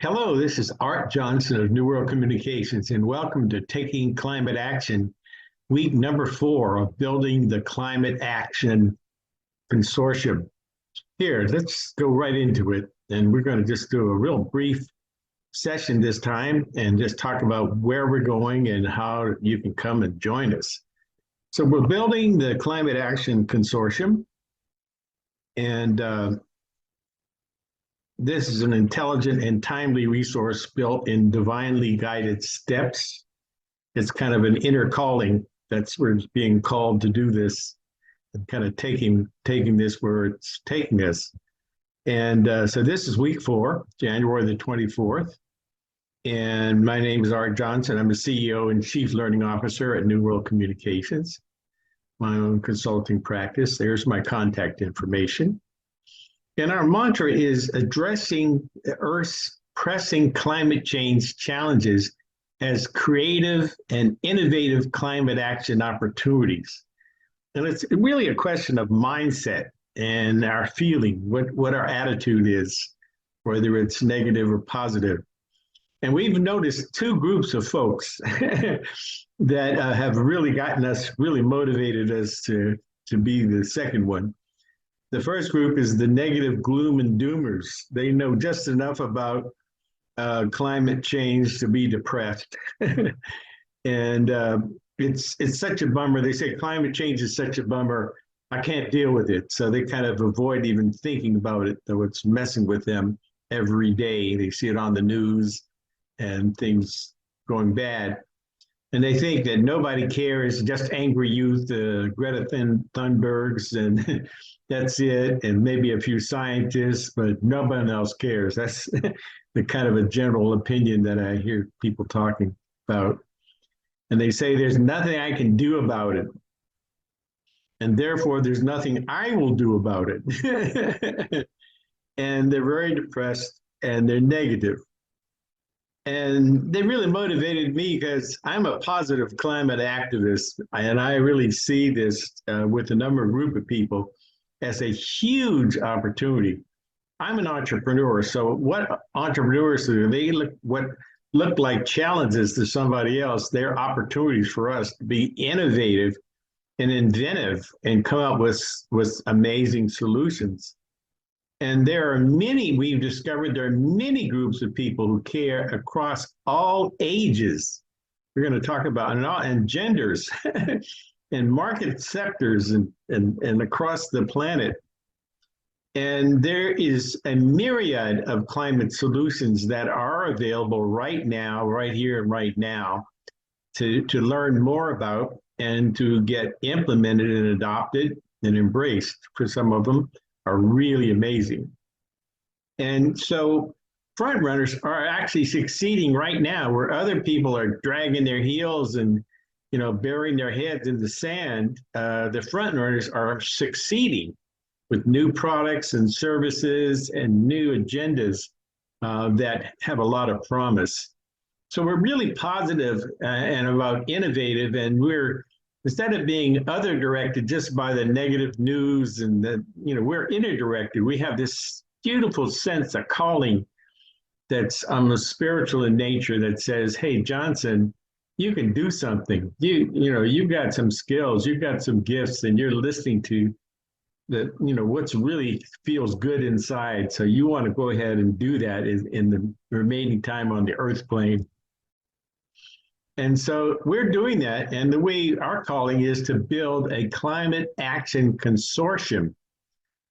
Hello, this is Art Johnson of New World Communications, and welcome to Taking Climate Action, week number 4 of building the Climate Action Consortium. Here, let's go right into it, and we're going to just do a real brief session this time and just talk about where we're going and how you can come and join us. So we're building the Climate Action Consortium, and this is an intelligent and timely resource built in divinely guided steps. It's kind of an inner calling. That's where it's being called to do this, and kind of taking this where it's taking us. And so this is week 4, January the 24th. And my name is Art Johnson. I'm a CEO and Chief Learning Officer at New World Communications, my own consulting practice. There's my contact information. And our mantra is addressing Earth's pressing climate change challenges as creative and innovative climate action opportunities. And it's really a question of mindset and our feeling, what our attitude is, whether it's negative or positive. And we've noticed 2 groups of folks that have really gotten us, really motivated us to be the second one. The first group is the negative gloom and doomers. They know just enough about climate change to be depressed. And it's such a bummer. They say climate change is such a bummer, I can't deal with it. So they kind of avoid even thinking about it, though it's messing with them every day. They see it on the news and things going bad. And they think that nobody cares, just angry youth, Greta Thunbergs, and that's it, and maybe a few scientists, but nobody else cares. That's the kind of a general opinion that I hear people talking about. And they say there's nothing I can do about it, and therefore there's nothing I will do about it. And they're very depressed and they're negative. And they really motivated me because I'm a positive climate activist, and I really see this with a group of people as a huge opportunity. I'm an entrepreneur, so what entrepreneurs do, they look like challenges to somebody else. They're opportunities for us to be innovative and inventive and come up with amazing solutions. And we've discovered there are many groups of people who care across all ages. We're going to talk about and genders and market sectors and across the planet. And there is a myriad of climate solutions that are available right now, right here and right now, to learn more about and to get implemented and adopted and embraced. For some of them are really amazing. And so front runners are actually succeeding right now where other people are dragging their heels and burying their heads in the sand. The front runners are succeeding with new products and services and new agendas that have a lot of promise. So we're really positive and about innovative, and instead of being other directed just by the negative news and we're inner directed. We have this beautiful sense of calling that's almost spiritual in nature that says, hey, Johnson, you can do something. You've got some skills, you've got some gifts, and you're listening to what's really feels good inside. So you want to go ahead and do that in the remaining time on the earth plane. And so we're doing that. And the way our calling is to build a climate action consortium.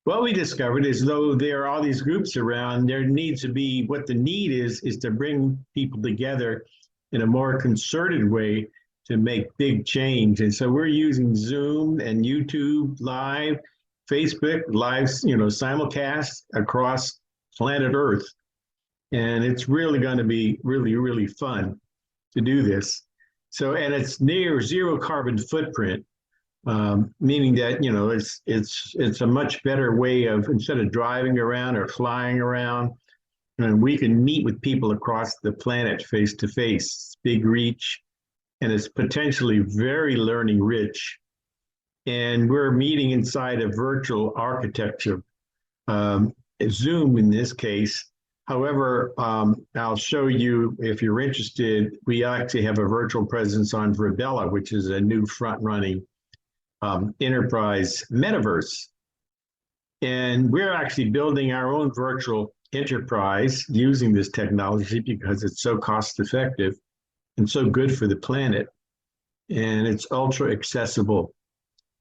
What we discovered is, though there are all these groups around, there needs to be, what the need is to bring people together in a more concerted way to make big change. And so we're using Zoom and YouTube Live, Facebook Live, simulcast across planet Earth. And it's really going to be really, really fun to do this. So, and it's near zero carbon footprint, meaning that, it's a much better way of, instead of driving around or flying around, and we can meet with people across the planet face to face, big reach, and it's potentially very learning rich. And we're meeting inside a virtual architecture, Zoom in this case, However, I'll show you, if you're interested, we actually have a virtual presence on Virbela, which is a new front-running enterprise metaverse. And we're actually building our own virtual enterprise using this technology because it's so cost effective and so good for the planet. And it's ultra accessible.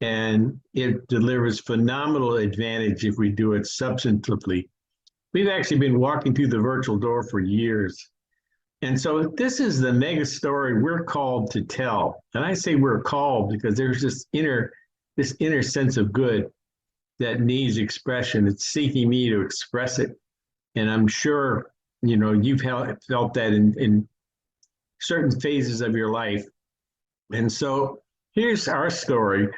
And it delivers phenomenal advantage if we do it substantively. We've actually been walking through the virtual door for years. And so this is the mega story we're called to tell. And I say we're called because there's this inner sense of good that needs expression. It's seeking me to express it. And I'm sure, you've felt that in certain phases of your life. And so here's our story.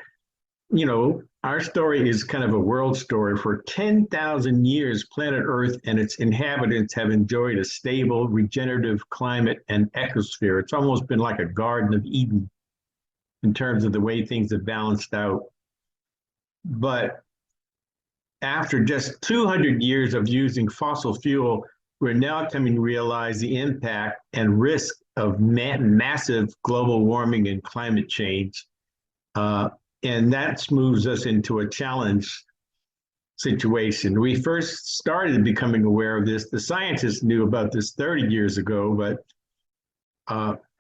Our story is kind of a world story. For 10,000 years, planet Earth and its inhabitants have enjoyed a stable, regenerative climate and ecosphere. It's almost been like a Garden of Eden in terms of the way things have balanced out. But after just 200 years of using fossil fuel, we're now coming to realize the impact and risk of massive global warming and climate change. And that moves us into a challenge situation. We first started becoming aware of this. The scientists knew about this 30 years ago, but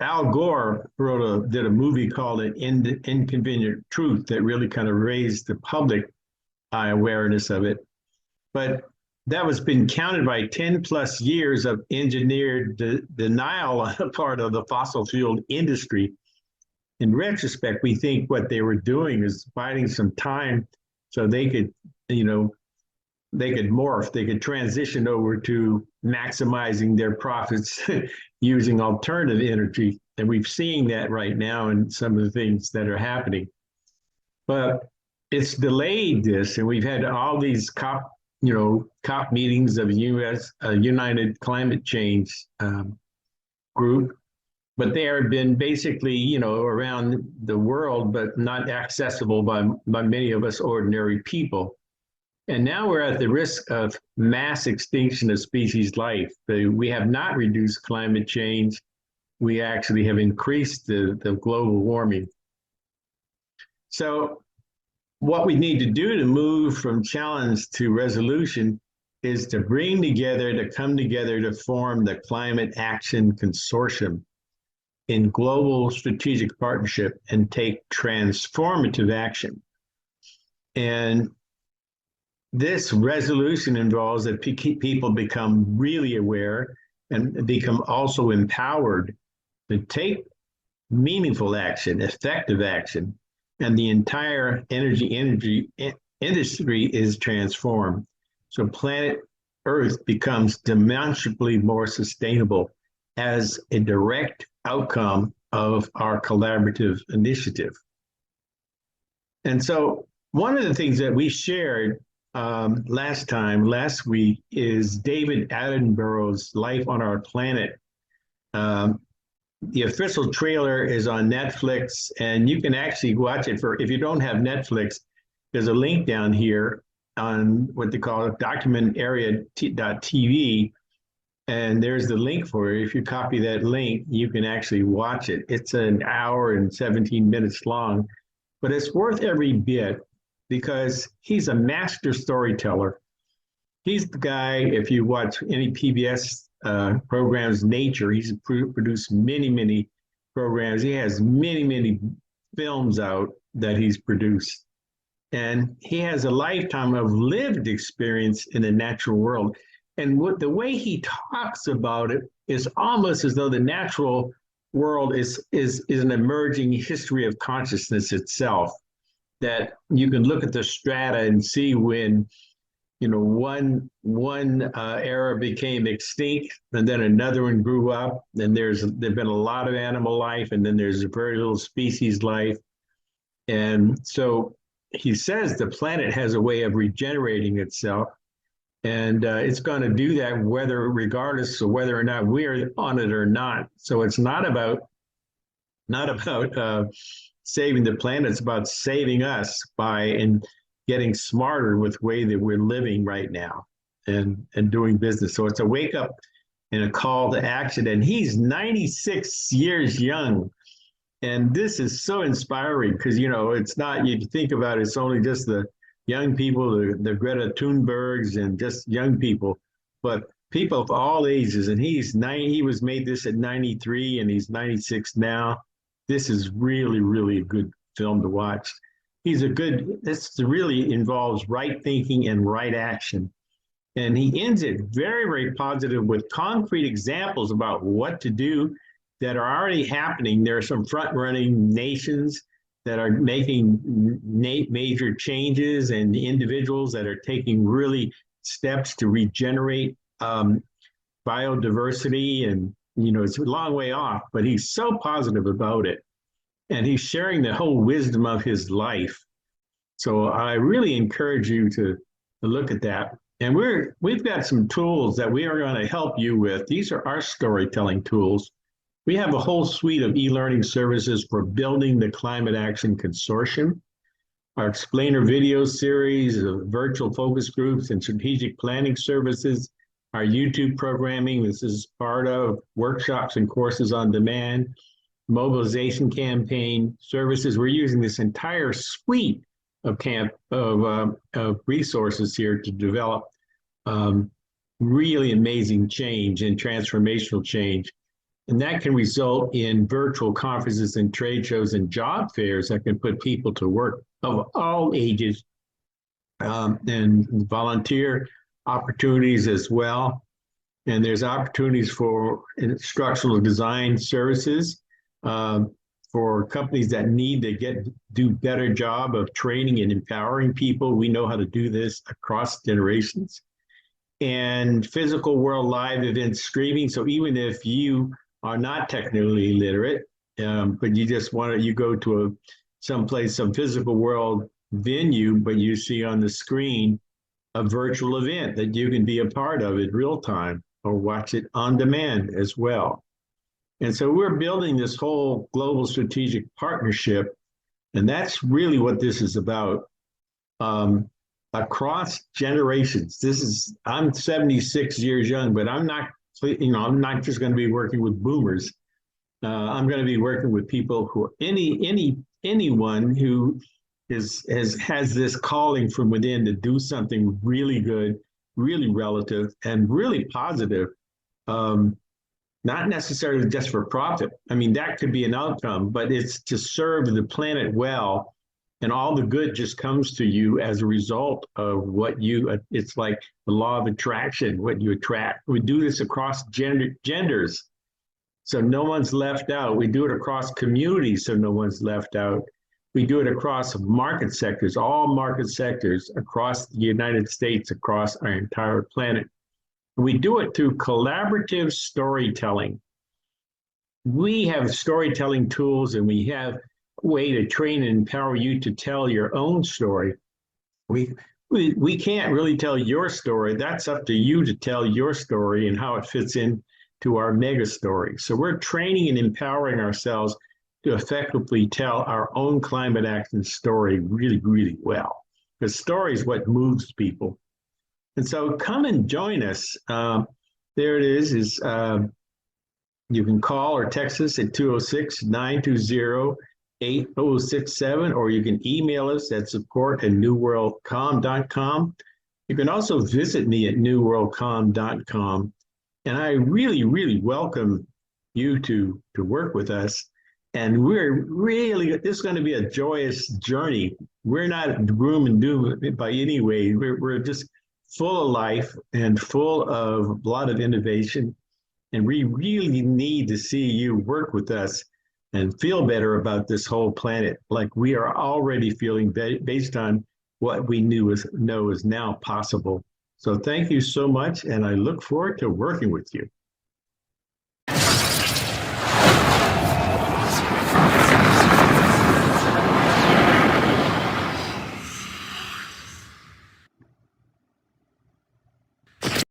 Al Gore did a movie called An Inconvenient Truth that really kind of raised the public awareness of it. But that was been counted by 10 plus years of engineered denial on the part of the fossil fuel industry. In retrospect, we think what they were doing is biding some time so they could, they could morph, they could transition over to maximizing their profits using alternative energy. And we've seen that right now in some of the things that are happening. But it's delayed this, and we've had all these COP meetings of U.S. United Climate Change group, but they have been basically, around the world, but not accessible by many of us ordinary people. And now we're at the risk of mass extinction of species life. We have not reduced climate change. We actually have increased the global warming. So what we need to do to move from challenge to resolution is to come together to form the Climate Action Consortium in global strategic partnership and take transformative action. And this resolution involves that people become really aware and become also empowered to take meaningful action, effective action, and the entire energy industry is transformed. So planet Earth becomes demonstrably more sustainable as a direct outcome of our collaborative initiative. And so one of the things that we shared last week, is David Attenborough's Life on Our Planet. The official trailer is on Netflix, and you can actually watch it if you don't have Netflix, there's a link down here on what they call documentarea.tv, and there's the link for it. If you copy that link, you can actually watch it. It's an hour and 17 minutes long, but it's worth every bit because he's a master storyteller. He's the guy, if you watch any PBS programs, Nature, he's produced many programs. He has many films out that he's produced. And he has a lifetime of lived experience in the natural world. And the way he talks about it is almost as though the natural world is an emerging history of consciousness itself, that you can look at the strata and see when one era became extinct and then another one grew up, and there've been a lot of animal life, and then there's very little species life. And so he says the planet has a way of regenerating itself, and it's going to do that regardless of whether or not we're on it or not. So it's not about saving the planet, it's about saving us by getting smarter with the way that we're living right now. and doing business. So it's a wake up and a call to action. And he's 96 years young. And this is so inspiring because, you know, it's not, you think about it, it's only just the young people, the Greta Thunbergs and just young people, but people of all ages. And he was made this at 93 and he's 96 now. This is really, really a good film to watch. This really involves right thinking and right action. And he ends it very, very positive with concrete examples about what to do that are already happening. There are some front-running nations that are making major changes and individuals that are taking really steps to regenerate biodiversity. And, you know, it's a long way off, but he's so positive about it. And he's sharing the whole wisdom of his life. So I really encourage you to look at that. And we've got some tools that we are going to help you with. These are our storytelling tools. We have a whole suite of e-learning services for building the Climate Action Consortium. Our explainer video series, virtual focus groups, and strategic planning services. Our YouTube programming, this is part of workshops and courses on demand, mobilization campaign services. We're using this entire suite of resources here to develop really amazing change and transformational change. And that can result in virtual conferences and trade shows and job fairs that can put people to work of all ages and volunteer opportunities as well. And there's opportunities for instructional design services for companies that need to do better job of training and empowering people. We know how to do this across generations. And physical world live event streaming. So even if you are not technically literate, but you go to some physical world venue, but you see on the screen a virtual event that you can be a part of in real time or watch it on demand as well. And so we're building this whole global strategic partnership, and that's really what this is about. Across generations. I'm 76 years young, but I'm not just going to be working with boomers. I'm going to be working with people who anyone who has this calling from within to do something really good, really relative, and really positive. Not necessarily just for profit. I mean, that could be an outcome, but it's to serve the planet well, and all the good just comes to you as a result of what it's like the law of attraction, what you attract. We do this across genders, so no one's left out. We do it across communities, so no one's left out. We do it across market sectors, all market sectors across the United States, across our entire planet. We do it through collaborative storytelling. We have storytelling tools, and we have a way to train and empower you to tell your own story. We can't really tell your story. That's up to you to tell your story and how it fits in to our mega story. So we're training and empowering ourselves to effectively tell our own climate action story really, really well. Because story is what moves people. And so come and join us. There it is you can call or text us at 206-920-8067, or you can email us at support@newworldcom.com. You can also visit me at newworldcom.com. And I really, really welcome you to work with us. And this is going to be a joyous journey. We're not gloom and doom by any way. We're just full of life and full of a lot of innovation. And we really need to see you work with us and feel better about this whole planet, like we are already feeling based on what we know is now possible. So thank you so much, and I look forward to working with you.